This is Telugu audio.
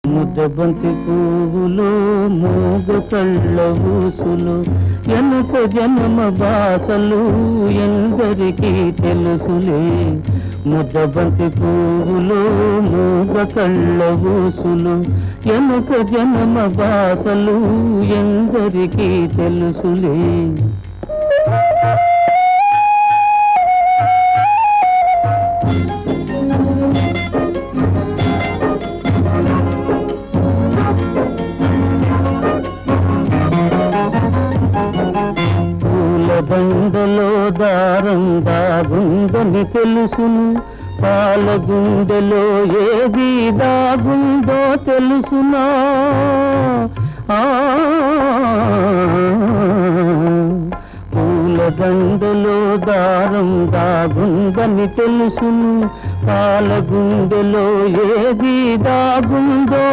ముద్దబంతి పువ్వులు మూగు కళ్ళ ఊసులు ఎనక జన్మ బాసలు ఎందరికీ తెలుసులే. ముద్దబంతి పువ్వులు మూగ కళ్ళ ఊసులు ఎనక జన్మ బాసలు ఎందరికీ తెలుసులే. బండలో దారం దాగుందని తెలుసును, పాల గుండెలో ఏది దాగుందో తెలుసునా. పూల దండలో దారం దాగుందని తెలుసును, పాల గుండెలో ఏది దాగుందో